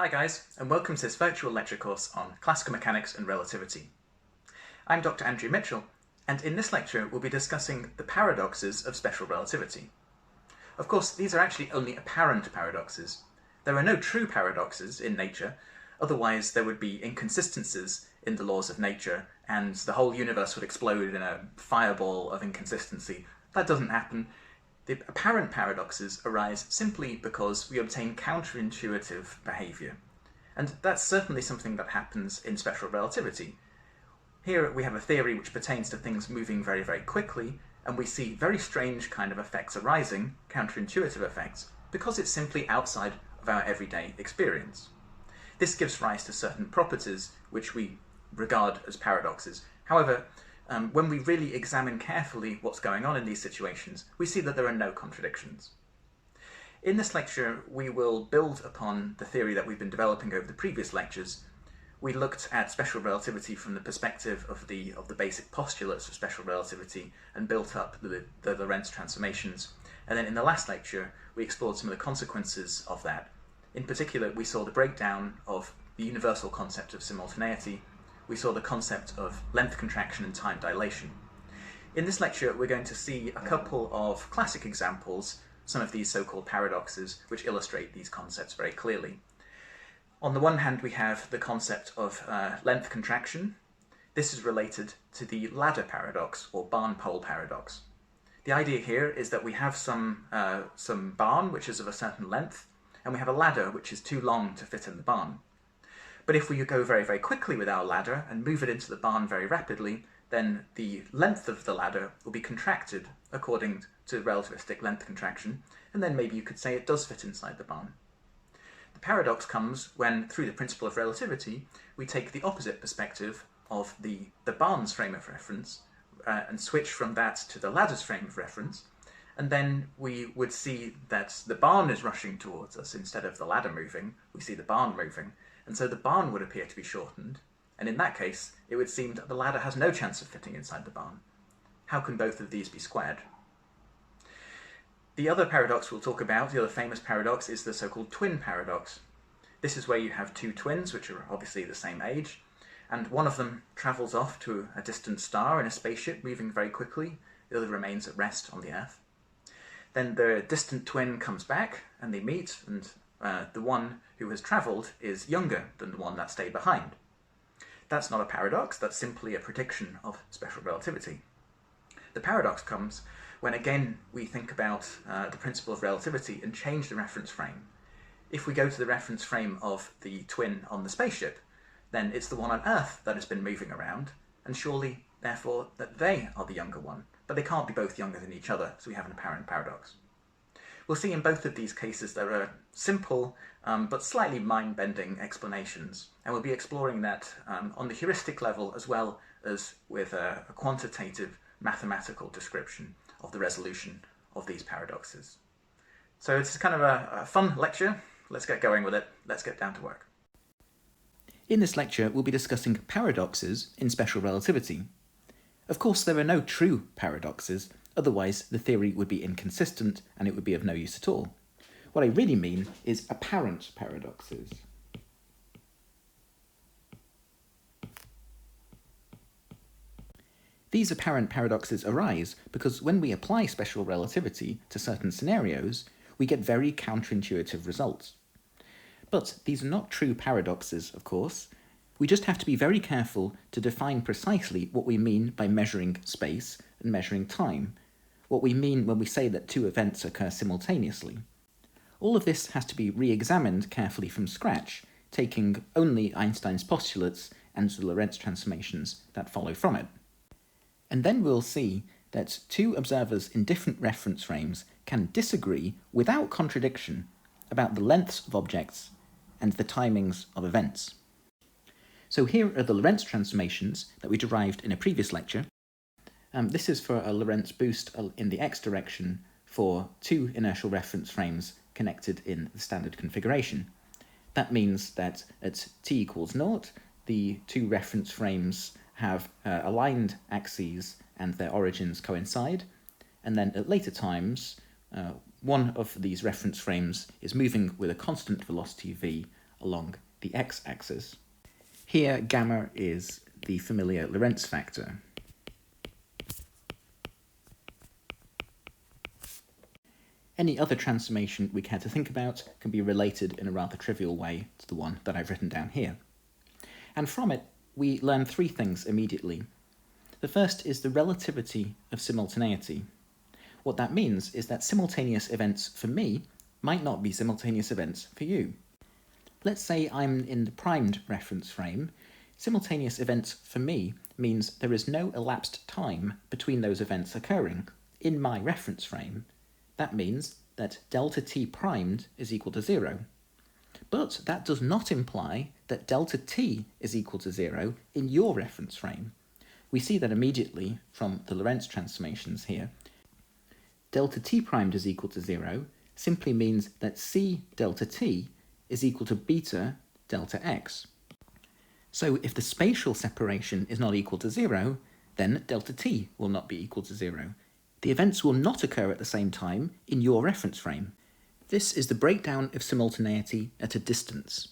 Hi guys, and welcome to this virtual lecture course on Classical Mechanics and Relativity. I'm Dr. Andrew Mitchell, and in this lecture we'll be discussing the paradoxes of special relativity. Of course, these are actually only apparent paradoxes. There are no true paradoxes in nature, otherwise there would be inconsistencies in the laws of nature, and the whole universe would explode in a fireball of inconsistency. That doesn't happen. The apparent paradoxes arise simply because we obtain counterintuitive behaviour. And that's certainly something that happens in special relativity. Here we have a theory which pertains to things moving very, very quickly, and we see very strange kind of effects arising, counterintuitive effects, because it's simply outside of our everyday experience. This gives rise to certain properties which we regard as paradoxes. However, when we really examine carefully what's going on in these situations, we see that there are no contradictions. In this lecture, we will build upon the theory that we've been developing over the previous lectures. We looked at special relativity from the perspective of the basic postulates of special relativity and built up the Lorentz transformations. And then in the last lecture, we explored some of the consequences of that. In particular, we saw the breakdown of the universal concept of simultaneity. We saw the concept of length contraction and time dilation. In this lecture, we're going to see a couple of classic examples, some of these so-called paradoxes, which illustrate these concepts very clearly. On the one hand, we have the concept of length contraction. This is related to the ladder paradox, or barn-pole paradox. The idea here is that we have some barn, which is of a certain length, and we have a ladder, which is too long to fit in the barn. But if we go very, very quickly with our ladder and move it into the barn very rapidly, then the length of the ladder will be contracted according to relativistic length contraction, and then maybe you could say it does fit inside the barn. The paradox comes when, through the principle of relativity, we take the opposite perspective of the barn's frame of reference and switch from that to the ladder's frame of reference, and then we would see that the barn is rushing towards us instead of the ladder moving. We see the barn moving. And so the barn would appear to be shortened, and in that case, it would seem that the ladder has no chance of fitting inside the barn. How can both of these be squared? The other paradox we'll talk about, the other famous paradox, is the so-called twin paradox. This is where you have two twins, which are obviously the same age, and one of them travels off to a distant star in a spaceship moving very quickly, the other remains at rest on the Earth. Then the distant twin comes back, and they meet, and the one who has travelled is younger than the one that stayed behind. That's not a paradox, that's simply a prediction of special relativity. The paradox comes when again we think about the principle of relativity and change the reference frame. If we go to the reference frame of the twin on the spaceship, then it's the one on Earth that has been moving around, and surely, therefore, that they are the younger one. But they can't be both younger than each other, so we have an apparent paradox. We'll see in both of these cases there are simple but slightly mind-bending explanations, and we'll be exploring that on the heuristic level as well as with a quantitative mathematical description of the resolution of these paradoxes. So it's kind of a fun lecture. Let's get going with it. Let's get down to work. In this lecture, we'll be discussing paradoxes in special relativity. Of course, there are no true paradoxes, otherwise the theory would be inconsistent and it would be of no use at all. What I really mean is apparent paradoxes. These apparent paradoxes arise because when we apply special relativity to certain scenarios, we get very counterintuitive results. But these are not true paradoxes, of course. We just have to be very careful to define precisely what we mean by measuring space and measuring time, what we mean when we say that two events occur simultaneously. All of this has to be re-examined carefully from scratch, taking only Einstein's postulates and the Lorentz transformations that follow from it. And then we'll see that two observers in different reference frames can disagree without contradiction about the lengths of objects and the timings of events. So here are the Lorentz transformations that we derived in a previous lecture. This is for a Lorentz boost in the x direction for two inertial reference frames connected in the standard configuration. That means that at t equals 0, the two reference frames have aligned axes and their origins coincide, and then at later times, one of these reference frames is moving with a constant velocity v along the x-axis. Here, gamma is the familiar Lorentz factor. Any other transformation we care to think about can be related in a rather trivial way to the one that I've written down here. And from it, we learn three things immediately. The first is the relativity of simultaneity. What that means is that simultaneous events for me might not be simultaneous events for you. Let's say I'm in the primed reference frame. Simultaneous events for me means there is no elapsed time between those events occurring in my reference frame. That means that delta t primed is equal to 0. But that does not imply that delta t is equal to 0 in your reference frame. We see that immediately from the Lorentz transformations here. Delta t primed is equal to 0 simply means that c delta t is equal to beta delta x. So if the spatial separation is not equal to 0, then delta t will not be equal to 0. The events will not occur at the same time in your reference frame. This is the breakdown of simultaneity at a distance,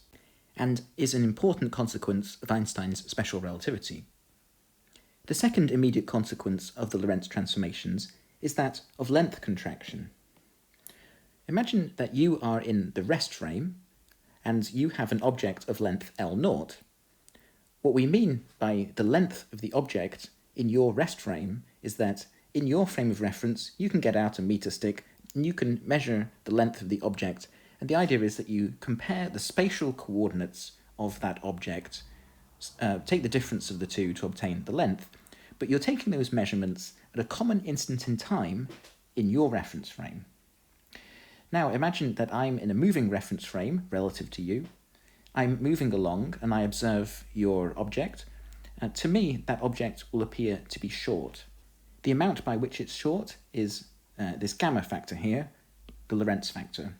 and is an important consequence of Einstein's special relativity. The second immediate consequence of the Lorentz transformations is that of length contraction. Imagine that you are in the rest frame, and you have an object of length L0. What we mean by the length of the object in your rest frame is that in your frame of reference, you can get out a meter stick and you can measure the length of the object. And the idea is that you compare the spatial coordinates of that object, take the difference of the two to obtain the length, but you're taking those measurements at a common instant in time in your reference frame. Now imagine that I'm in a moving reference frame relative to you. I'm moving along and I observe your object. To me, that object will appear to be short. The amount by which it's short is this gamma factor here, the Lorentz factor.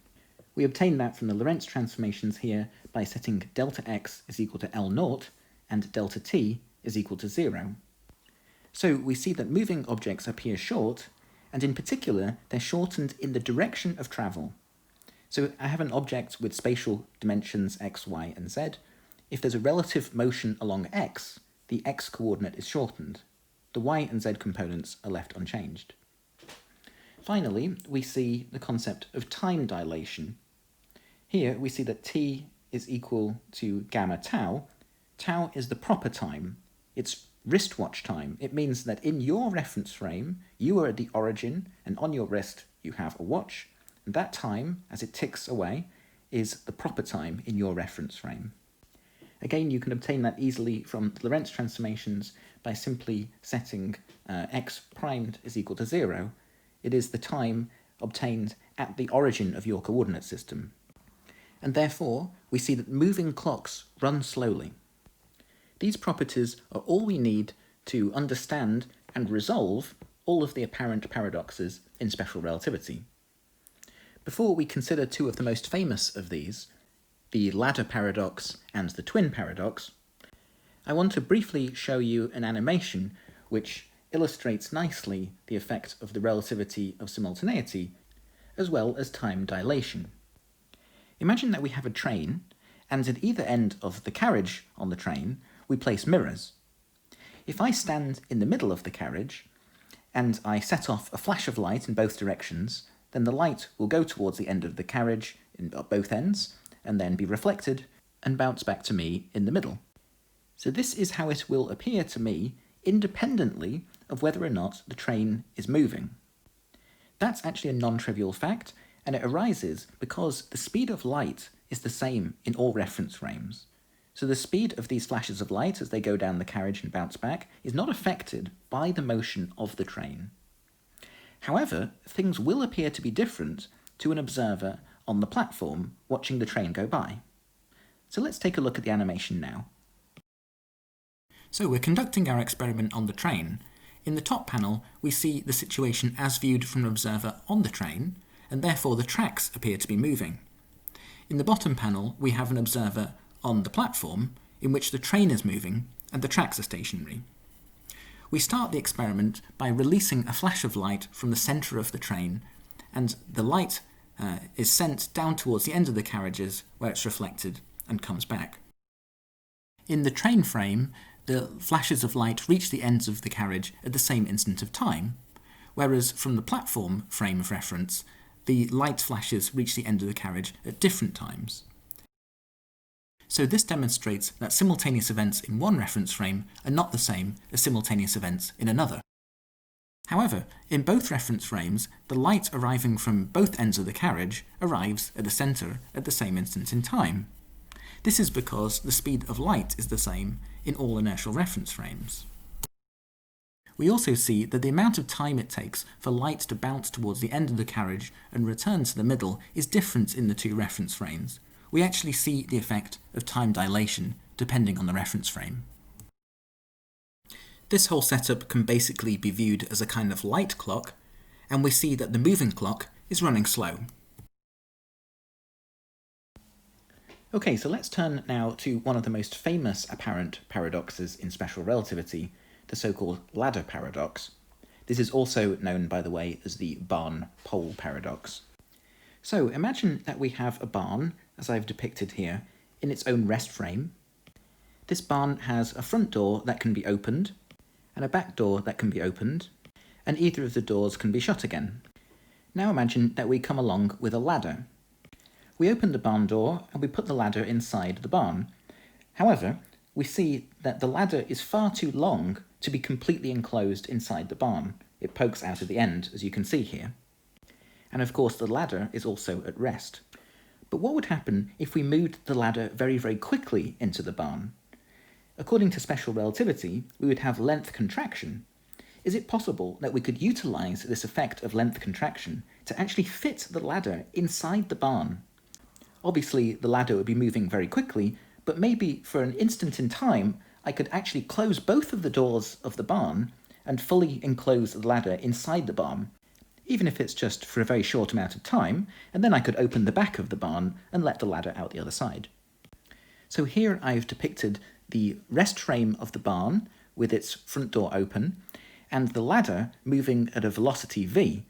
We obtain that from the Lorentz transformations here by setting delta x is equal to L0 and delta t is equal to 0. So we see that moving objects appear short, and in particular they're shortened in the direction of travel. So I have an object with spatial dimensions x, y, and z. If there's a relative motion along x, the x coordinate is shortened. The y and z components are left unchanged. Finally, we see the concept of time dilation. Here we see that t is equal to gamma tau. Tau is the proper time. It's wristwatch time. It means that in your reference frame, you are at the origin, and on your wrist you have a watch, and that time, as it ticks away, is the proper time in your reference frame. Again, you can obtain that easily from the Lorentz transformations by simply setting x primed is equal to 0. It is the time obtained at the origin of your coordinate system. And therefore, we see that moving clocks run slowly. These properties are all we need to understand and resolve all of the apparent paradoxes in special relativity. Before we consider two of the most famous of these, the ladder paradox and the twin paradox, I want to briefly show you an animation which illustrates nicely the effect of the relativity of simultaneity, as well as time dilation. Imagine that we have a train, and at either end of the carriage on the train, we place mirrors. If I stand in the middle of the carriage, and I set off a flash of light in both directions, then the light will go towards the end of the carriage in both ends, and then be reflected and bounce back to me in the middle. So this is how it will appear to me independently of whether or not the train is moving. That's actually a non-trivial fact, and it arises because the speed of light is the same in all reference frames. So the speed of these flashes of light as they go down the carriage and bounce back is not affected by the motion of the train. However, things will appear to be different to an observer on the platform watching the train go by. So let's take a look at the animation now. So we're conducting our experiment on the train. In the top panel, we see the situation as viewed from an observer on the train, and therefore the tracks appear to be moving. In the bottom panel, we have an observer on the platform, in which the train is moving and the tracks are stationary. We start the experiment by releasing a flash of light from the centre of the train, and the light is sent down towards the end of the carriages where it's reflected and comes back. In the train frame, the flashes of light reach the ends of the carriage at the same instant of time, whereas from the platform frame of reference, the light flashes reach the end of the carriage at different times. So this demonstrates that simultaneous events in one reference frame are not the same as simultaneous events in another. However, in both reference frames, the light arriving from both ends of the carriage arrives at the centre at the same instant in time. This is because the speed of light is the same in all inertial reference frames. We also see that the amount of time it takes for light to bounce towards the end of the carriage and return to the middle is different in the two reference frames. We actually see the effect of time dilation depending on the reference frame. This whole setup can basically be viewed as a kind of light clock, and we see that the moving clock is running slow. Okay, so let's turn now to one of the most famous apparent paradoxes in special relativity, the so-called ladder paradox. This is also known, by the way, as the barn-pole paradox. So imagine that we have a barn, as I've depicted here, in its own rest frame. This barn has a front door that can be opened, and a back door that can be opened, and either of the doors can be shut again. Now imagine that we come along with a ladder. We open the barn door and we put the ladder inside the barn. However, we see that the ladder is far too long to be completely enclosed inside the barn. It pokes out at the end, as you can see here. And of course the ladder is also at rest. But what would happen if we moved the ladder very, very quickly into the barn? According to special relativity, we would have length contraction. Is it possible that we could utilise this effect of length contraction to actually fit the ladder inside the barn? Obviously, the ladder would be moving very quickly, but maybe for an instant in time, I could actually close both of the doors of the barn and fully enclose the ladder inside the barn, even if it's just for a very short amount of time, and then I could open the back of the barn and let the ladder out the other side. So here I've depicted the rest frame of the barn with its front door open, and the ladder moving at a velocity v.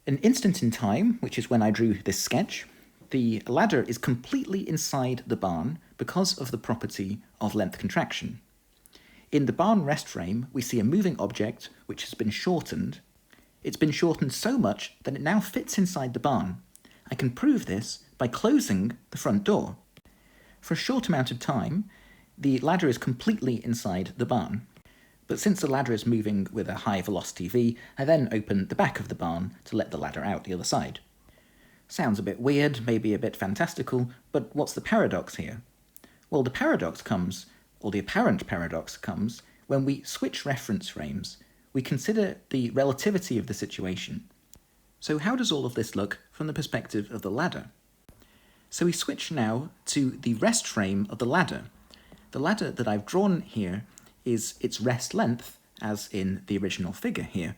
An instant in time, which is when I drew this sketch, the ladder is completely inside the barn because of the property of length contraction. In the barn rest frame, we see a moving object which has been shortened. It's been shortened so much that it now fits inside the barn. I can prove this by closing the front door. For a short amount of time, the ladder is completely inside the barn. But since the ladder is moving with a high velocity v, I then open the back of the barn to let the ladder out the other side. Sounds a bit weird, maybe a bit fantastical, but what's the paradox here? Well, the paradox comes, or the apparent paradox comes, when we switch reference frames. We consider the relativity of the situation. So how does all of this look from the perspective of the ladder? So we switch now to the rest frame of the ladder. The ladder that I've drawn here is its rest length, as in the original figure here.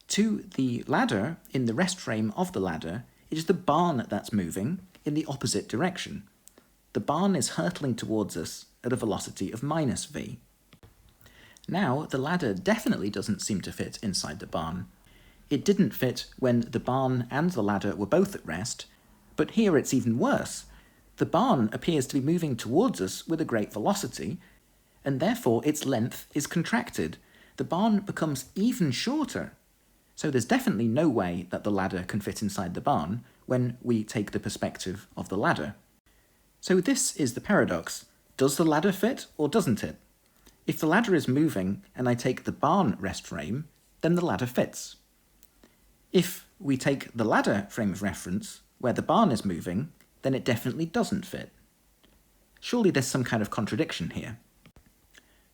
To the ladder, in the rest frame of the ladder, it is the barn that's moving in the opposite direction. The barn is hurtling towards us at a velocity of minus v. Now, the ladder definitely doesn't seem to fit inside the barn. It didn't fit when the barn and the ladder were both at rest, but here it's even worse. The barn appears to be moving towards us with a great velocity, and therefore its length is contracted. The barn becomes even shorter. So there's definitely no way that the ladder can fit inside the barn when we take the perspective of the ladder. So this is the paradox. Does the ladder fit or doesn't it? If the ladder is moving and I take the barn rest frame, then the ladder fits. If we take the ladder frame of reference, where the barn is moving, then it definitely doesn't fit. Surely there's some kind of contradiction here.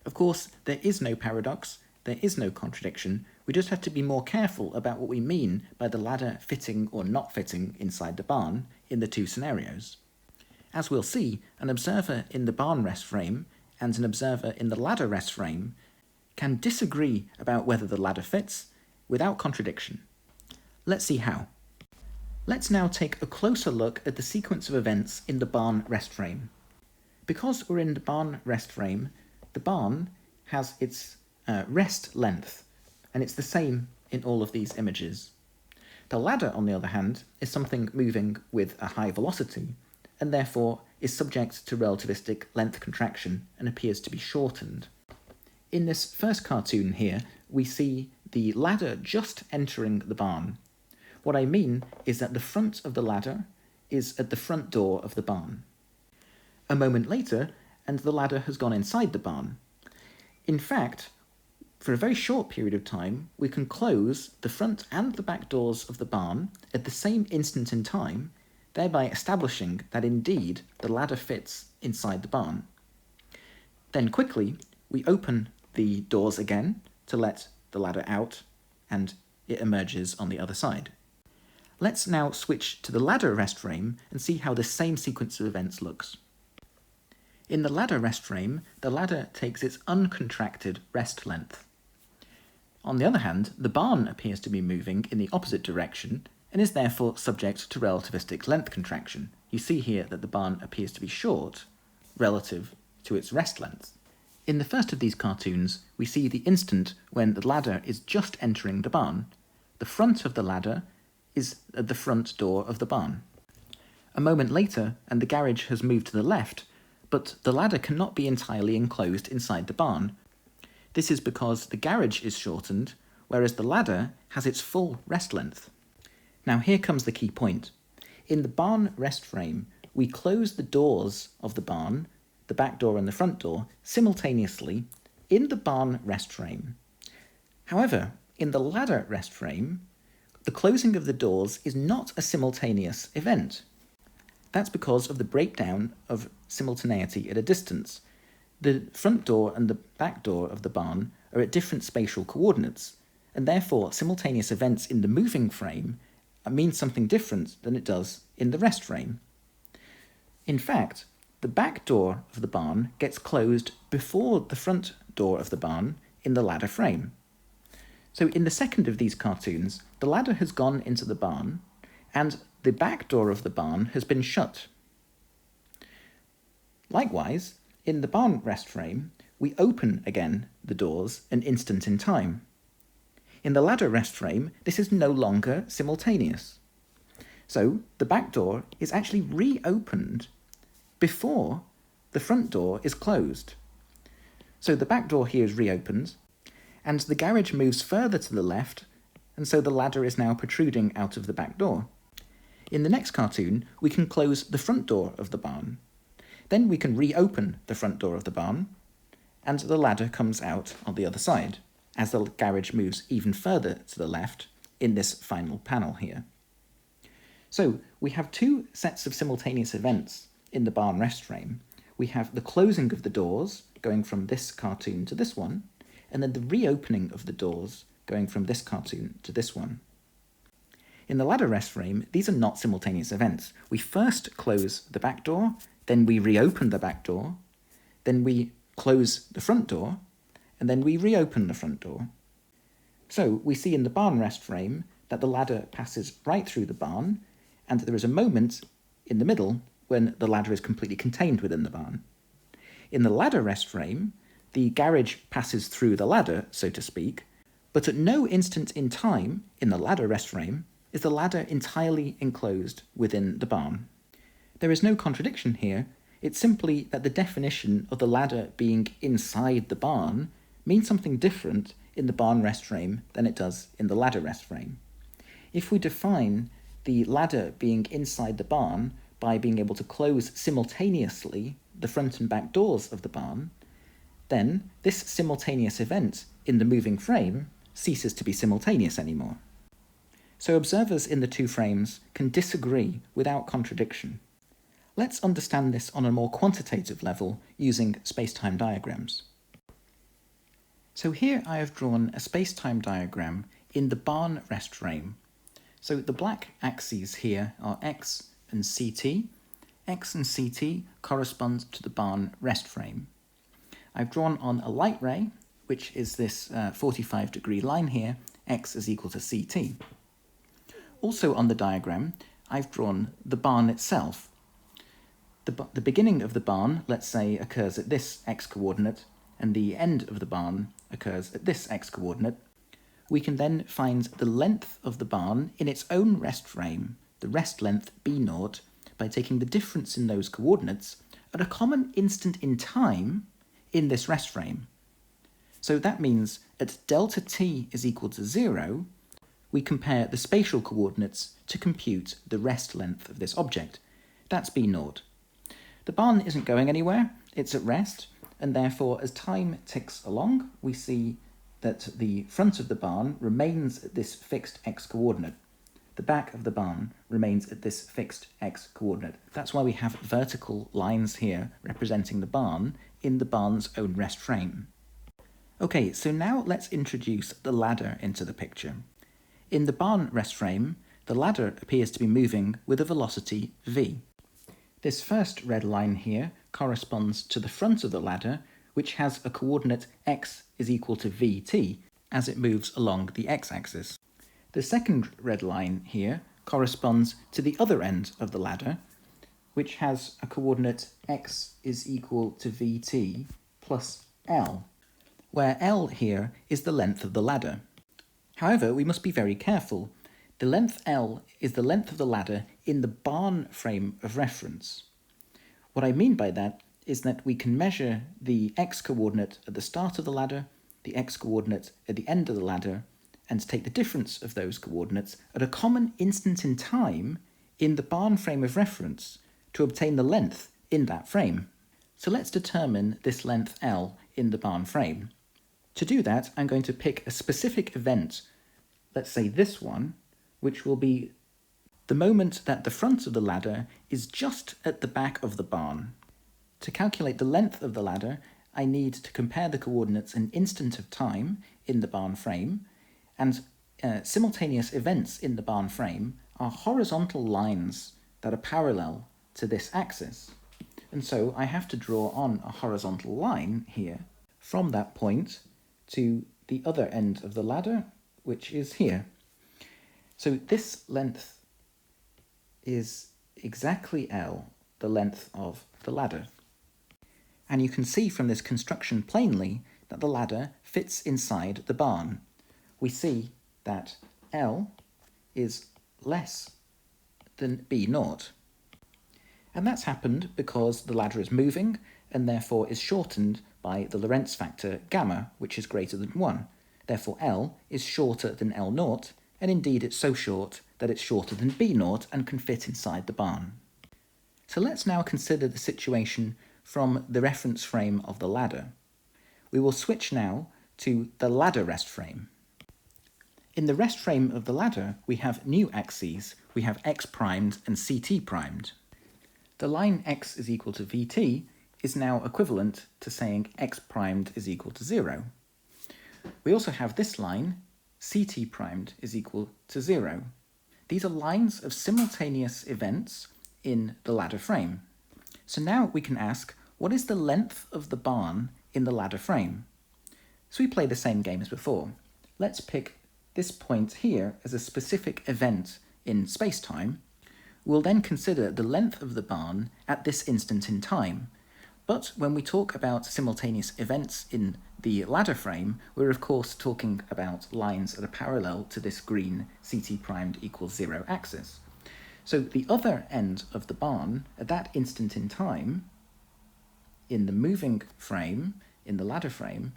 Of course, there is no paradox, there is no contradiction, we just have to be more careful about what we mean by the ladder fitting or not fitting inside the barn in the two scenarios. As we'll see, an observer in the barn rest frame and an observer in the ladder rest frame can disagree about whether the ladder fits without contradiction. Let's see how. Let's now take a closer look at the sequence of events in the barn rest frame. Because we're in the barn rest frame, the barn has its rest length, and it's the same in all of these images. The ladder, on the other hand, is something moving with a high velocity, and therefore is subject to relativistic length contraction and appears to be shortened. In this first cartoon here, we see the ladder just entering the barn. What I mean is that the front of the ladder is at the front door of the barn. A moment later, and the ladder has gone inside the barn. In fact, for a very short period of time, we can close the front and the back doors of the barn at the same instant in time, thereby establishing that indeed the ladder fits inside the barn. Then quickly, we open the doors again to let the ladder out, and it emerges on the other side. Let's now switch to the ladder rest frame and see how this same sequence of events looks. In the ladder rest frame, the ladder takes its uncontracted rest length. On the other hand, the barn appears to be moving in the opposite direction and is therefore subject to relativistic length contraction. You see here that the barn appears to be short relative to its rest length. In the first of these cartoons, we see the instant when the ladder is just entering the barn. The front of the ladder is at the front door of the barn. A moment later, and the garage has moved to the left, but the ladder cannot be entirely enclosed inside the barn. This is because the garage is shortened, whereas the ladder has its full rest length. Now here comes the key point. In the barn rest frame, we close the doors of the barn, the back door and the front door, simultaneously in the barn rest frame. However, in the ladder rest frame, the closing of the doors is not a simultaneous event. That's because of the breakdown of simultaneity at a distance. The front door and the back door of the barn are at different spatial coordinates, and therefore simultaneous events in the moving frame mean something different than it does in the rest frame. In fact, the back door of the barn gets closed before the front door of the barn in the ladder frame. So in the second of these cartoons, the ladder has gone into the barn, and the back door of the barn has been shut. Likewise, in the barn rest frame, we open again the doors an instant in time. In the ladder rest frame, this is no longer simultaneous. So the back door is actually reopened before the front door is closed. So the back door here is reopened, and the garage moves further to the left, and so the ladder is now protruding out of the back door. In the next cartoon, we can close the front door of the barn. Then we can reopen the front door of the barn, and the ladder comes out on the other side, as the garage moves even further to the left in this final panel here. So we have two sets of simultaneous events in the barn rest frame. We have the closing of the doors, going from this cartoon to this one, and then the reopening of the doors, going from this cartoon to this one. In the ladder rest frame, these are not simultaneous events. We first close the back door, then we reopen the back door, then we close the front door, and then we reopen the front door. So we see in the barn rest frame that the ladder passes right through the barn, and there is a moment in the middle when the ladder is completely contained within the barn. In the ladder rest frame, the garage passes through the ladder, so to speak, but at no instant in time in the ladder rest frame is the ladder entirely enclosed within the barn. There is no contradiction here. It's simply that the definition of the ladder being inside the barn means something different in the barn rest frame than it does in the ladder rest frame. If we define the ladder being inside the barn by being able to close simultaneously the front and back doors of the barn, then this simultaneous event in the moving frame ceases to be simultaneous anymore. So observers in the two frames can disagree without contradiction. Let's understand this on a more quantitative level using spacetime diagrams. So here I have drawn a spacetime diagram in the barn rest frame. So the black axes here are x and ct. X and ct correspond to the barn rest frame. I've drawn on a light ray, which is this 45-degree line here, x is equal to ct. Also on the diagram, I've drawn the barn itself. The beginning of the barn, let's say, occurs at this x-coordinate, and the end of the barn occurs at this x-coordinate. We can then find the length of the barn in its own rest frame, the rest length b0, by taking the difference in those coordinates at a common instant in time in this rest frame. So that means at delta t is equal to 0, we compare the spatial coordinates to compute the rest length of this object. That's b0. The barn isn't going anywhere, it's at rest, and therefore as time ticks along, we see that the front of the barn remains at this fixed x-coordinate. The back of the barn remains at this fixed x-coordinate. That's why we have vertical lines here representing the barn in the barn's own rest frame. Okay, so now let's introduce the ladder into the picture. In the barn rest frame, the ladder appears to be moving with a velocity v. This first red line here corresponds to the front of the ladder, which has a coordinate x is equal to vt as it moves along the x-axis. The second red line here corresponds to the other end of the ladder, which has a coordinate x is equal to vt plus l, where L here is the length of the ladder. However, we must be very careful. The length L is the length of the ladder in the barn frame of reference. What I mean by that is that we can measure the x-coordinate at the start of the ladder, the x-coordinate at the end of the ladder, and take the difference of those coordinates at a common instant in time in the barn frame of reference to obtain the length in that frame. So let's determine this length L in the barn frame. To do that, I'm going to pick a specific event, let's say this one, which will be the moment that the front of the ladder is just at the back of the barn. To calculate the length of the ladder, I need to compare the coordinates an instant of time in the barn frame, and simultaneous events in the barn frame are horizontal lines that are parallel to this axis. And so I have to draw on a horizontal line here from that point to the other end of the ladder, which is here. So this length is exactly L, the length of the ladder. And you can see from this construction plainly that the ladder fits inside the barn. We see that L is less than b0. And that's happened because the ladder is moving and therefore is shortened by the Lorentz factor gamma, which is greater than 1. Therefore L is shorter than L0, and indeed it's so short that it's shorter than b0 and can fit inside the barn. So let's now consider the situation from the reference frame of the ladder. We will switch now to the ladder rest frame. In the rest frame of the ladder, we have new axes. We have x primed and ct primed. The line x is equal to vt is now equivalent to saying x primed is equal to 0. We also have this line, ct primed is equal to 0. These are lines of simultaneous events in the ladder frame. So now we can ask, what is the length of the barn in the ladder frame? So we play the same game as before. Let's pick this point here as a specific event in spacetime. We'll then consider the length of the barn at this instant in time. But when we talk about simultaneous events in the ladder frame, we're of course talking about lines that are parallel to this green ct primed equals 0 axis. So the other end of the barn at that instant in time in the moving frame, in the ladder frame,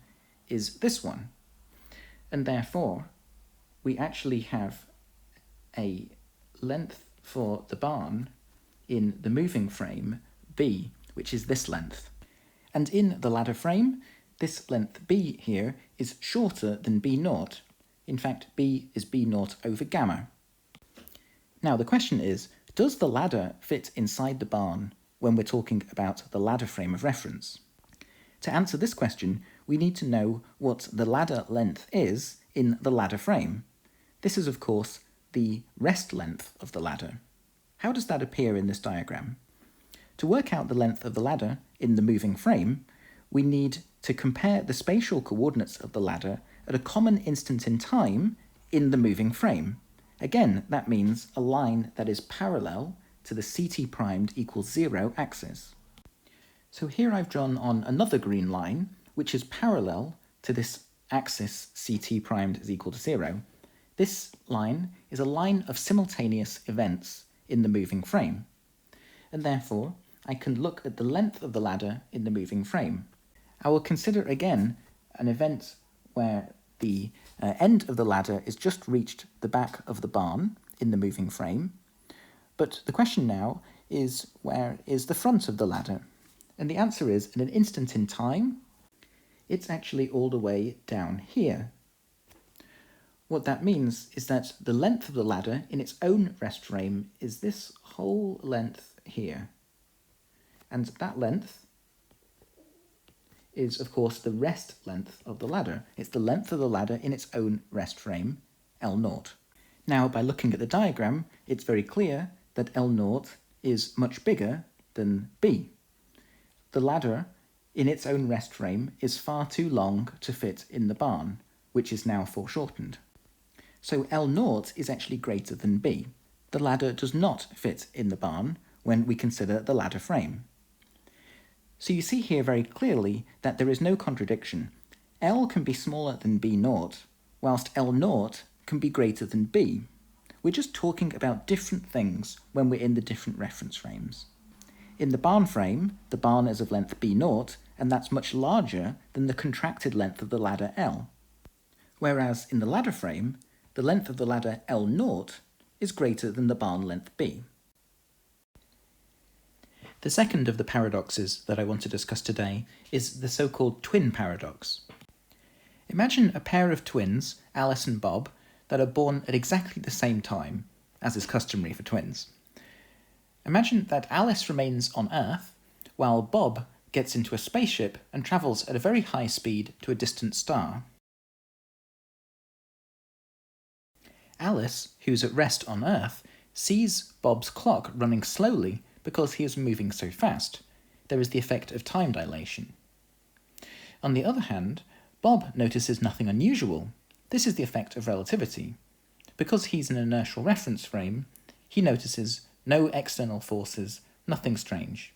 is this one. And therefore, we actually have a length for the barn in the moving frame, b, which is this length. And in the ladder frame, this length b here is shorter than b0. In fact, b is b0 over gamma. Now the question is, does the ladder fit inside the barn when we're talking about the ladder frame of reference? To answer this question, we need to know what the ladder length is in the ladder frame. This is, of course, the rest length of the ladder. How does that appear in this diagram? To work out the length of the ladder in the moving frame, we need to compare the spatial coordinates of the ladder at a common instant in time in the moving frame. Again, that means a line that is parallel to the ct primed equals 0 axis. So here I've drawn on another green line, which is parallel to this axis ct primed is equal to 0. This line is a line of simultaneous events in the moving frame. and therefore I can look at the length of the ladder in the moving frame. I will consider again an event where the end of the ladder is just reached the back of the barn in the moving frame, but the question now is, where is the front of the ladder? And the answer is, in an instant in time, it's actually all the way down here. What that means is that the length of the ladder in its own rest frame is this whole length here. And that length is, of course, the rest length of the ladder. It's the length of the ladder in its own rest frame, L0. Now, by looking at the diagram, it's very clear that L0 is much bigger than B. The ladder in its own rest frame is far too long to fit in the barn, which is now foreshortened. So L0 is actually greater than B. The ladder does not fit in the barn when we consider the ladder frame. So you see here very clearly that there is no contradiction. L can be smaller than B0, whilst L0 can be greater than B. We're just talking about different things when we're in the different reference frames. In the barn frame, the barn is of length B0, and that's much larger than the contracted length of the ladder L. Whereas in the ladder frame, the length of the ladder L0 is greater than the barn length B. The second of the paradoxes that I want to discuss today is the so-called twin paradox. Imagine a pair of twins, Alice and Bob, that are born at exactly the same time, as is customary for twins. Imagine that Alice remains on Earth, while Bob gets into a spaceship and travels at a very high speed to a distant star. Alice, who's at rest on Earth, sees Bob's clock running slowly because he is moving so fast. There is the effect of time dilation. On the other hand, Bob notices nothing unusual. This is the effect of relativity. Because he's an inertial reference frame, he notices no external forces, nothing strange.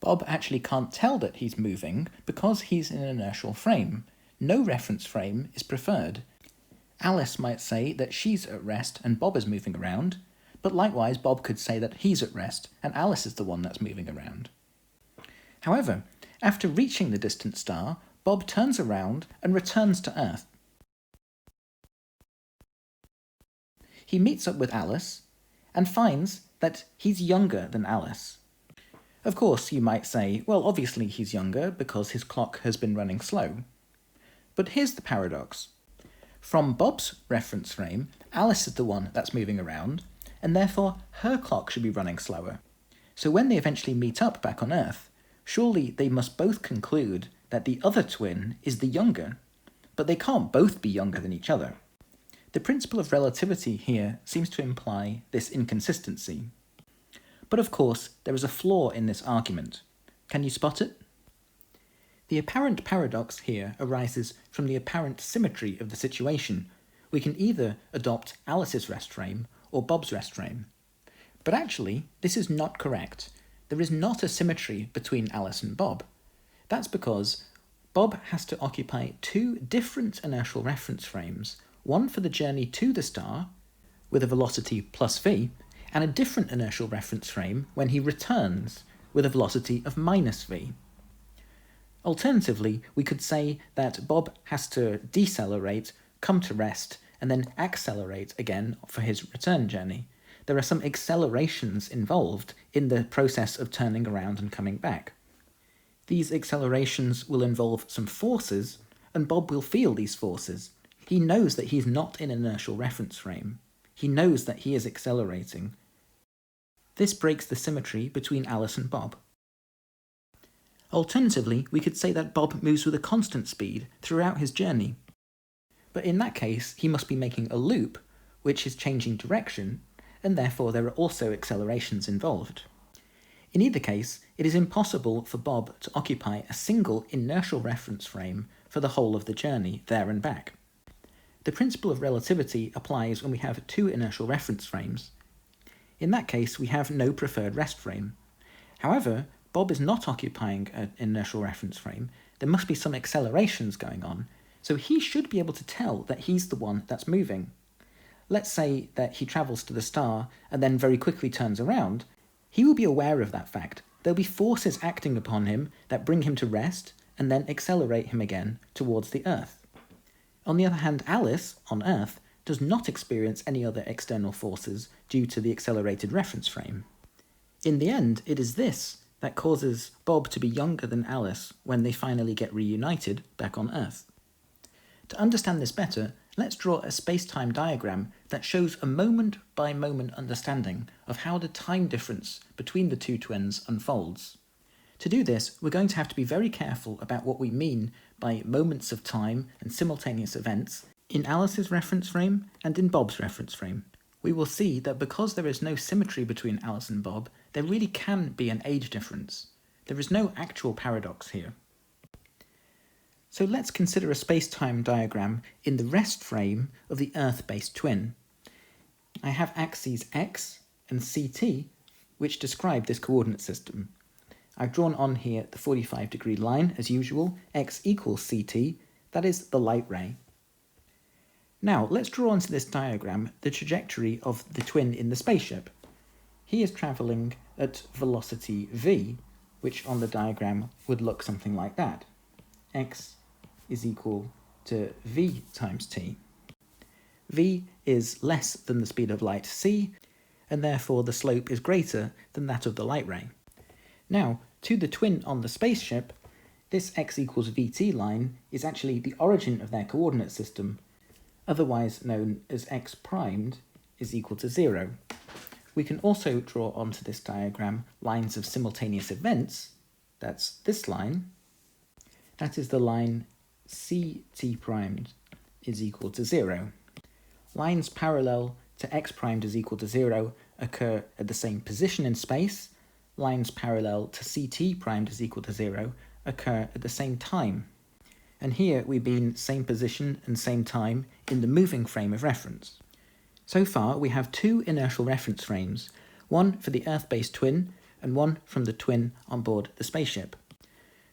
Bob actually can't tell that he's moving because he's in an inertial frame. No reference frame is preferred. Alice might say that she's at rest and Bob is moving around, but likewise Bob could say that he's at rest and Alice is the one that's moving around. However, after reaching the distant star, Bob turns around and returns to Earth. He meets up with Alice and finds that he's younger than Alice. Of course, you might say, well, obviously he's younger because his clock has been running slow. But here's the paradox. From Bob's reference frame, Alice is the one that's moving around, and therefore her clock should be running slower. So when they eventually meet up back on Earth, surely they must both conclude that the other twin is the younger, but they can't both be younger than each other. The principle of relativity here seems to imply this inconsistency. But of course, there is a flaw in this argument. Can you spot it? The apparent paradox here arises from the apparent symmetry of the situation. We can either adopt Alice's rest frame or Bob's rest frame. But actually, this is not correct. There is not a symmetry between Alice and Bob. That's because Bob has to occupy two different inertial reference frames, one for the journey to the star, with a velocity plus v, and a different inertial reference frame when he returns, with a velocity of minus v. Alternatively, we could say that Bob has to decelerate, come to rest, and then accelerate again for his return journey. There are some accelerations involved in the process of turning around and coming back. These accelerations will involve some forces, and Bob will feel these forces. He knows that he's not in an inertial reference frame. He knows that he is accelerating. This breaks the symmetry between Alice and Bob. Alternatively, we could say that Bob moves with a constant speed throughout his journey. But in that case, he must be making a loop, which is changing direction, and therefore there are also accelerations involved. In either case, it is impossible for Bob to occupy a single inertial reference frame for the whole of the journey, there and back. The principle of relativity applies when we have two inertial reference frames. In that case, we have no preferred rest frame. However, Bob is not occupying an inertial reference frame. There must be some accelerations going on, so he should be able to tell that he's the one that's moving. Let's say that he travels to the star and then very quickly turns around. He will be aware of that fact. There'll be forces acting upon him that bring him to rest and then accelerate him again towards the Earth. On the other hand, Alice, on Earth, does not experience any other external forces due to the accelerated reference frame. In the end, it is this that causes Bob to be younger than Alice when they finally get reunited back on Earth. To understand this better, let's draw a space-time diagram that shows a moment-by-moment understanding of how the time difference between the two twins unfolds. To do this, we're going to have to be very careful about what we mean by moments of time and simultaneous events in Alice's reference frame and in Bob's reference frame. We will see that because there is no symmetry between Alice and Bob, there really can be an age difference. There is no actual paradox here. So let's consider a space-time diagram in the rest frame of the Earth-based twin. I have axes x and ct, which describe this coordinate system. I've drawn on here the 45-degree line, as usual, x equals ct, that is the light ray. Now, let's draw onto this diagram the trajectory of the twin in the spaceship. He is travelling at velocity v, which on the diagram would look something like that. X is equal to v times t. V is less than the speed of light c, and therefore the slope is greater than that of the light ray. Now, to the twin on the spaceship, this x equals vt line is actually the origin of their coordinate system, otherwise known as x primed is equal to 0. We can also draw onto this diagram lines of simultaneous events. That's this line. That is the line ct primed is equal to 0. Lines parallel to x primed is equal to 0 occur at the same position in space. Lines parallel to ct primed is equal to 0 occur at the same time. And here we mean same position and same time in the moving frame of reference. So far we have two inertial reference frames, one for the Earth-based twin and one from the twin on board the spaceship.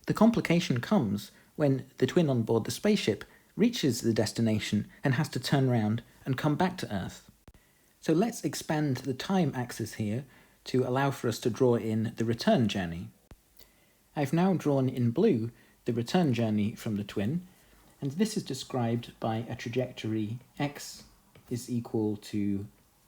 The complication comes when the twin on board the spaceship reaches the destination and has to turn around and come back to Earth. So let's expand the time axis here to allow for us to draw in the return journey. I've now drawn in blue the return journey from the twin, and this is described by a trajectory x is equal to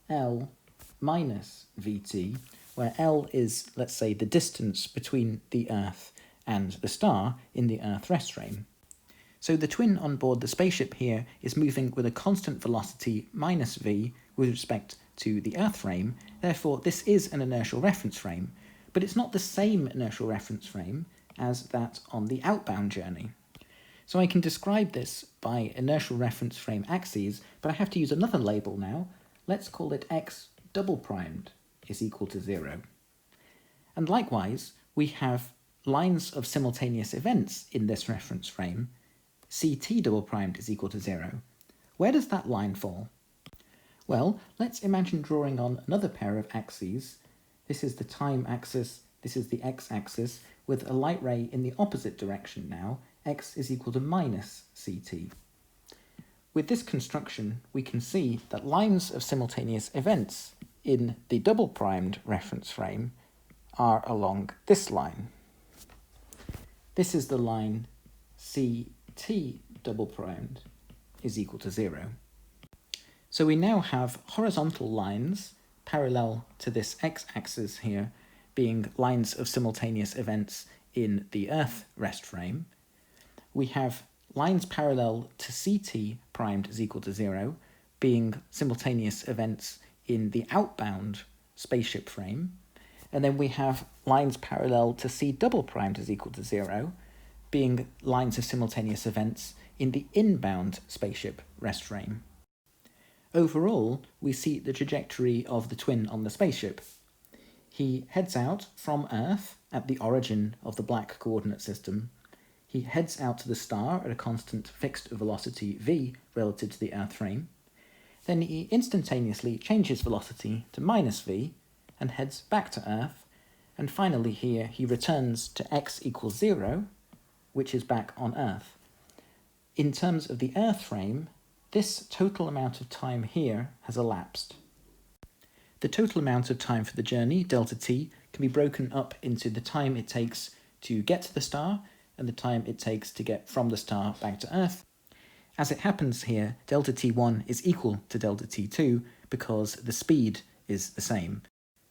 L minus Vt, where L is, let's say, the distance between the Earth and the star in the Earth rest frame. So the twin on board the spaceship here is moving with a constant velocity minus v with respect to the Earth frame, therefore this is an inertial reference frame, but it's not the same inertial reference frame as that on the outbound journey. So I can describe this by inertial reference frame axes, but I have to use another label now. Let's call it x double primed is equal to 0. And likewise, we have lines of simultaneous events in this reference frame. Ct double primed is equal to 0. Where does that line fall? Well, let's imagine drawing on another pair of axes. This is the time axis, this is the x-axis, with a light ray in the opposite direction now, x is equal to minus ct. With this construction, we can see that lines of simultaneous events in the double-primed reference frame are along this line. This is the line ct double-primed is equal to 0. So we now have horizontal lines parallel to this x-axis here, being lines of simultaneous events in the Earth rest frame. We have lines parallel to ct primed is equal to 0, being simultaneous events in the outbound spaceship frame. And then we have lines parallel to c double primed is equal to 0, being lines of simultaneous events in the inbound spaceship rest frame. Overall, we see the trajectory of the twin on the spaceship. He heads out from Earth at the origin of the black coordinate system. He heads out to the star at a constant fixed velocity v relative to the Earth frame. Then he instantaneously changes velocity to minus v and heads back to Earth. And finally here he returns to x equals 0, which is back on Earth. In terms of the Earth frame, this total amount of time here has elapsed. The total amount of time for the journey, delta t, can be broken up into the time it takes to get to the star and the time it takes to get from the star back to Earth. As it happens here, delta t1 is equal to delta t2 because the speed is the same.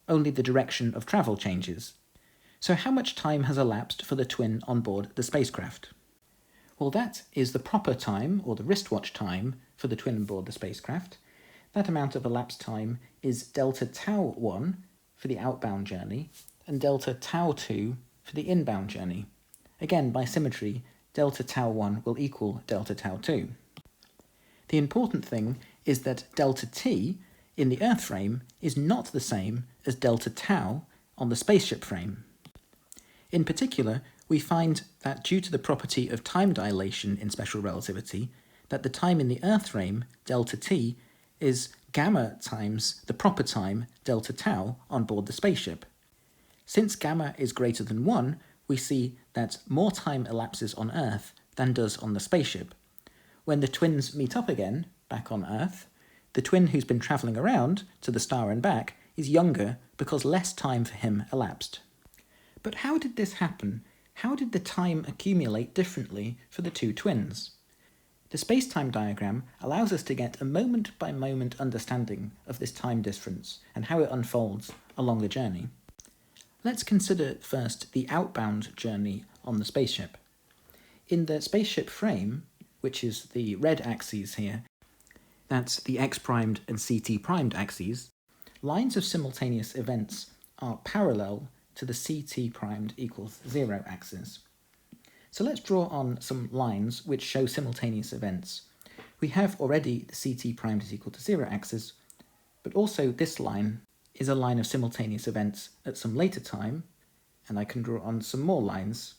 Only the direction of travel changes. So how much time has elapsed for the twin on board the spacecraft? Well, that is the proper time, or the wristwatch time, for the twin on board the spacecraft. That amount of elapsed time is delta tau 1 for the outbound journey and delta tau 2 for the inbound journey. Again, by symmetry, delta tau 1 will equal delta tau 2. The important thing is that delta t in the Earth frame is not the same as delta tau on the spaceship frame. In particular, we find that due to the property of time dilation in special relativity, that the time in the Earth frame, delta t, is gamma times the proper time, delta tau, on board the spaceship. Since gamma is greater than 1, we see that more time elapses on Earth than does on the spaceship. When the twins meet up again, back on Earth, the twin who's been travelling around to the star and back is younger because less time for him elapsed. But how did this happen? How did the time accumulate differently for the two twins? The space-time diagram allows us to get a moment-by-moment understanding of this time difference and how it unfolds along the journey. Let's consider first the outbound journey on the spaceship. In the spaceship frame, which is the red axes here, that's the x-primed and ct-primed axes, lines of simultaneous events are parallel to the ct-primed equals 0 axis. So let's draw on some lines which show simultaneous events. We have already the ct-primed is equal to 0 axis, but also this line is a line of simultaneous events at some later time, and I can draw on some more lines.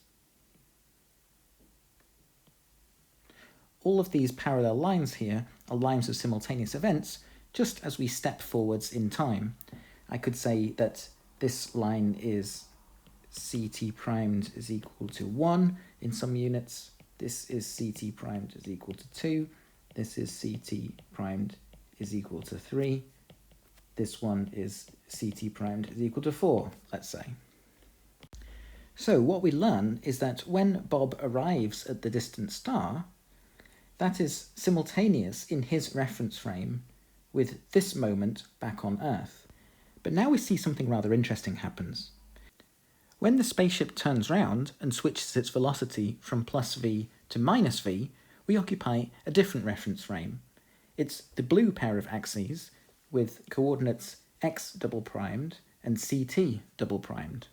All of these parallel lines here are lines of simultaneous events, just as we step forwards in time. I could say that this line is ct primed is equal to 1 in some units, this is ct primed is equal to 2, this is ct primed is equal to 3, this one is ct primed is equal to 4, let's say. So what we learn is that when Bob arrives at the distant star, that is simultaneous in his reference frame with this moment back on Earth. But now we see something rather interesting happens. When the spaceship turns round and switches its velocity from plus v to minus v, we occupy a different reference frame. It's the blue pair of axes with coordinates x double primed and ct double primed.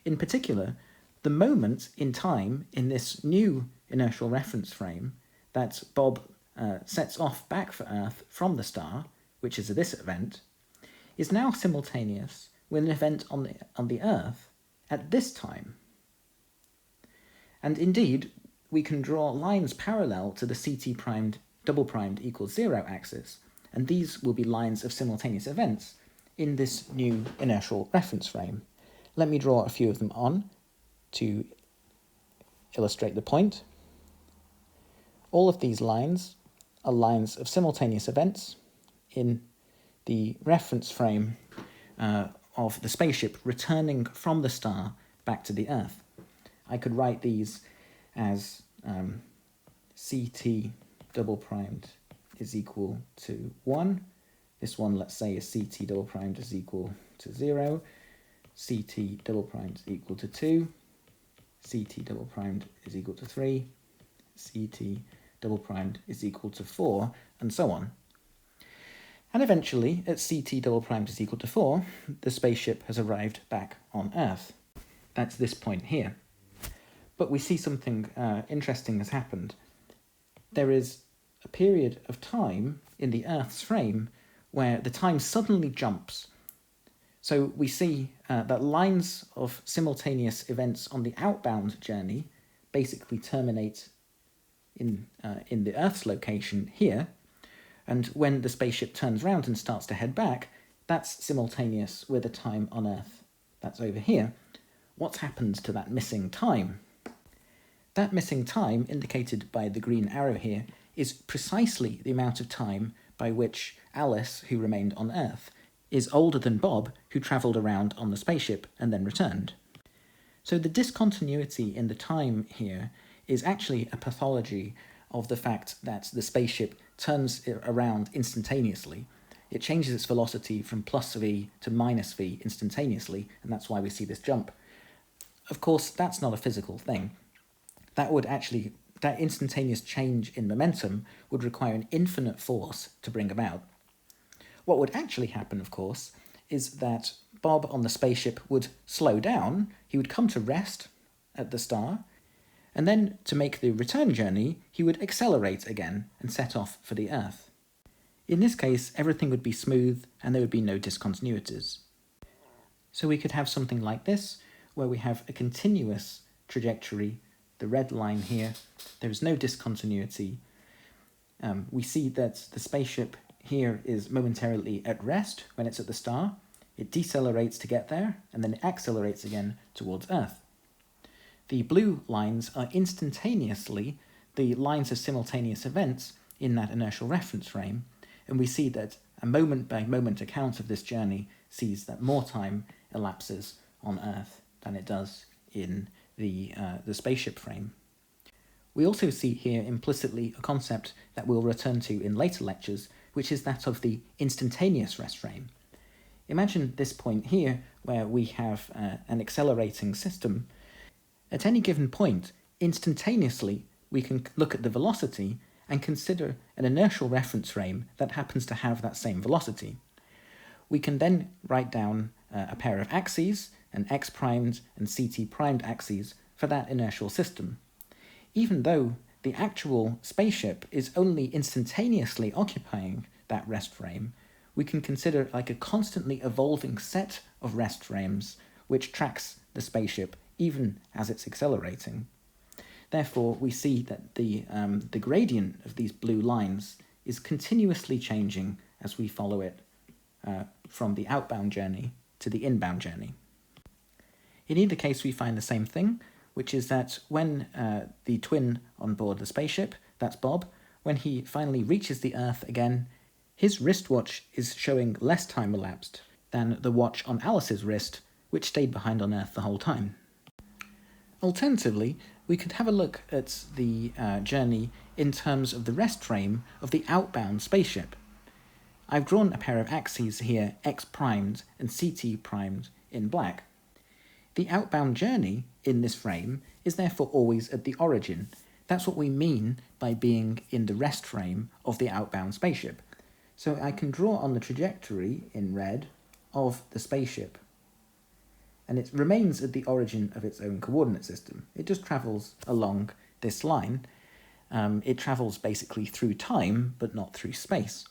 In particular, the moment in time in this new inertial reference frame that Bob sets off back for Earth from the star, which is this event, is now simultaneous with an event on the Earth at this time. And indeed, we can draw lines parallel to the ct primed double primed equals 0 axis, and these will be lines of simultaneous events in this new inertial reference frame. Let me draw a few of them on to illustrate the point. All of these lines are lines of simultaneous events in the reference frame of the spaceship returning from the star back to the Earth. I could write these as ct double primed is equal to 1. This one, let's say, is ct double primed is equal to 0. Ct double primed is equal to 2. Ct double primed is equal to 3. Ct double primed is equal to 4, and so on. And eventually, at ct double primed is equal to 4, the spaceship has arrived back on Earth. That's this point here. But we see something interesting has happened. There is a period of time in the Earth's frame where the time suddenly jumps. So we see that lines of simultaneous events on the outbound journey basically terminate in the Earth's location here, and when the spaceship turns round and starts to head back, that's simultaneous with a time on Earth that's over here. What's happened to that missing time? That missing time, indicated by the green arrow here, is precisely the amount of time by which Alice, who remained on Earth, is older than Bob, who travelled around on the spaceship and then returned. So the discontinuity in the time here is actually a pathology of the fact that the spaceship turns around instantaneously. It changes its velocity from plus v to minus v instantaneously, and that's why we see this jump. Of course, that's not a physical thing. That instantaneous change in momentum would require an infinite force to bring about. What would actually happen, of course, is that Bob on the spaceship would slow down, he would come to rest at the star, and then to make the return journey, he would accelerate again and set off for the Earth. In this case, everything would be smooth and there would be no discontinuities. So we could have something like this, where we have a continuous trajectory, the red line here, there is no discontinuity. We see that the spaceship here is momentarily at rest when it's at the star, it decelerates to get there, and then it accelerates again towards Earth. The blue lines are instantaneously the lines of simultaneous events in that inertial reference frame, and we see that a moment-by-moment account of this journey sees that more time elapses on Earth than it does in the spaceship frame. We also see here implicitly a concept that we'll return to in later lectures, which is that of the instantaneous rest frame. Imagine this point here, where we have an accelerating system. At any given point, instantaneously, we can look at the velocity and consider an inertial reference frame that happens to have that same velocity. We can then write down a pair of axes, an x-primed and ct-primed axes, for that inertial system. Even though the actual spaceship is only instantaneously occupying that rest frame, we can consider like a constantly evolving set of rest frames which tracks the spaceship even as it's accelerating. Therefore, we see that the gradient of these blue lines is continuously changing as we follow it from the outbound journey to the inbound journey. In either case, we find the same thing, which is that when the twin on board the spaceship, that's Bob, when he finally reaches the Earth again, his wristwatch is showing less time elapsed than the watch on Alice's wrist, which stayed behind on Earth the whole time. Alternatively, we could have a look at the journey in terms of the rest frame of the outbound spaceship. I've drawn a pair of axes here, x-primed and ct-primed in black. The outbound journey in this frame is therefore always at the origin. That's what we mean by being in the rest frame of the outbound spaceship. So I can draw on the trajectory in red of the spaceship, and it remains at the origin of its own coordinate system. It just travels along this line. It travels basically through time, but not through space.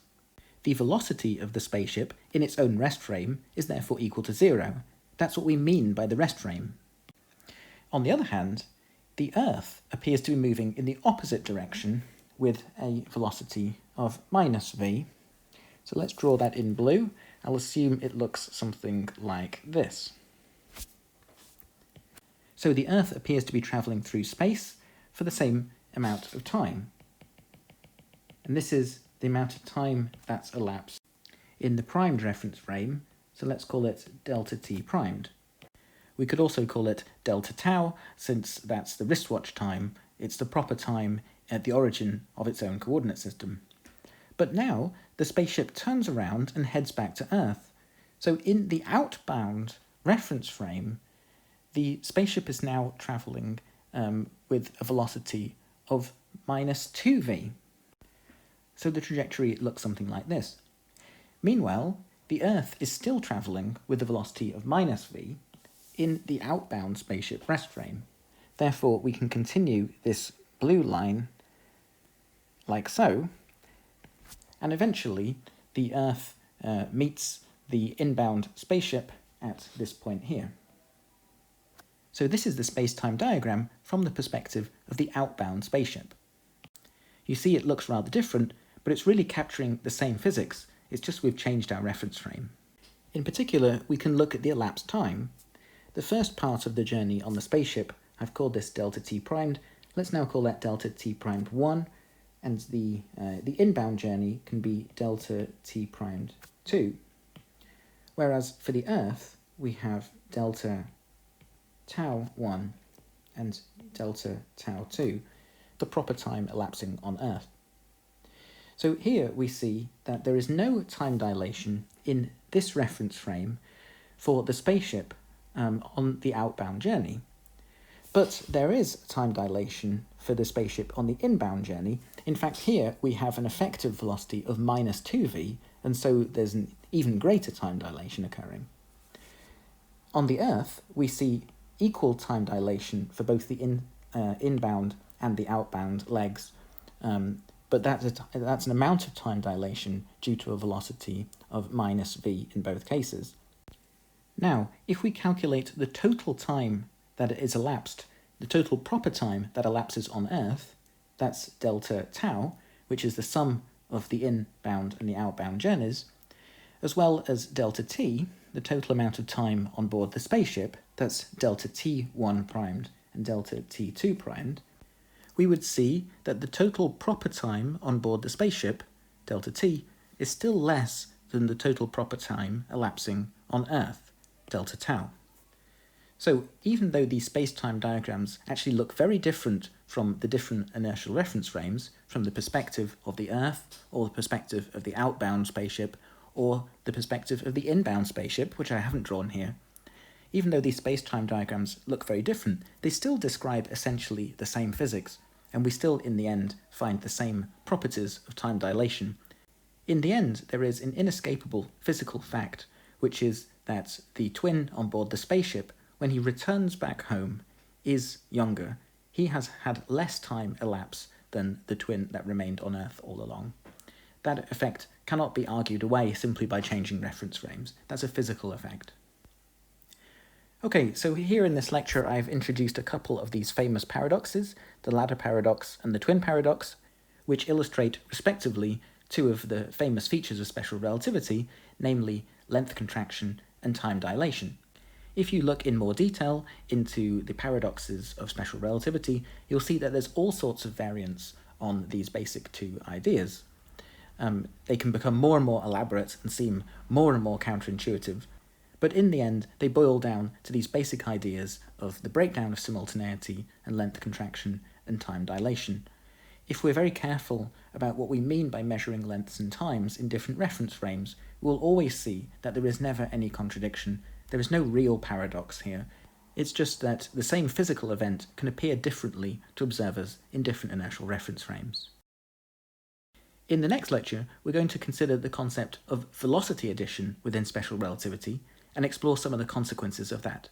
The velocity of the spaceship in its own rest frame is therefore equal to 0. That's what we mean by the rest frame. On the other hand, the Earth appears to be moving in the opposite direction with a velocity of minus v. So let's draw that in blue. I'll assume it looks something like this. So the Earth appears to be travelling through space for the same amount of time. And this is the amount of time that's elapsed in the primed reference frame, so let's call it delta t primed. We could also call it delta tau, since that's the wristwatch time. It's the proper time at the origin of its own coordinate system. But now, the spaceship turns around and heads back to Earth. So in the outbound reference frame, the spaceship is now travelling with a velocity of minus 2v. So the trajectory looks something like this. Meanwhile, the Earth is still travelling with a velocity of minus v in the outbound spaceship rest frame. Therefore, we can continue this blue line like so, and eventually the Earth meets the inbound spaceship at this point here. So this is the space-time diagram from the perspective of the outbound spaceship. You see it looks rather different, but it's really capturing the same physics, it's just we've changed our reference frame. In particular, we can look at the elapsed time. The first part of the journey on the spaceship, I've called this delta t primed, let's now call that delta t primed 1, and the inbound journey can be delta t primed 2. whereas for the Earth we have delta tau 1 and delta tau 2, the proper time elapsing on Earth. So here we see that there is no time dilation in this reference frame for the spaceship on the outbound journey. But there is time dilation for the spaceship on the inbound journey. In fact, here we have an effective velocity of minus 2v, and so there's an even greater time dilation occurring. On the Earth, we see equal time dilation for both the inbound and the outbound legs, but that's an amount of time dilation due to a velocity of minus v in both cases. Now, if we calculate the total time that is elapsed, the total proper time that elapses on Earth, that's delta tau, which is the sum of the inbound and the outbound journeys, as well as delta t, the total amount of time on board the spaceship, that's delta t1 primed and delta t2 primed, we would see that the total proper time on board the spaceship, delta t, is still less than the total proper time elapsing on Earth, delta tau. So even though these space-time diagrams actually look very different from the different inertial reference frames, from the perspective of the Earth, or the perspective of the outbound spaceship, or the perspective of the inbound spaceship, which I haven't drawn here, even though these space-time diagrams look very different, they still describe essentially the same physics, and we still, in the end, find the same properties of time dilation. In the end, there is an inescapable physical fact, which is that the twin on board the spaceship, when he returns back home, is younger. He has had less time elapse than the twin that remained on Earth all along. That effect cannot be argued away simply by changing reference frames. That's a physical effect. Okay, so here in this lecture I've introduced a couple of these famous paradoxes, the ladder paradox and the twin paradox, which illustrate respectively two of the famous features of special relativity, namely length contraction and time dilation. If you look in more detail into the paradoxes of special relativity, you'll see that there's all sorts of variants on these basic two ideas. They can become more and more elaborate and seem more and more counterintuitive, but in the end they boil down to these basic ideas of the breakdown of simultaneity and length contraction and time dilation. If we're very careful about what we mean by measuring lengths and times in different reference frames, we'll always see that there is never any contradiction. There is no real paradox here. It's just that the same physical event can appear differently to observers in different inertial reference frames. In the next lecture, we're going to consider the concept of velocity addition within special relativity and explore some of the consequences of that.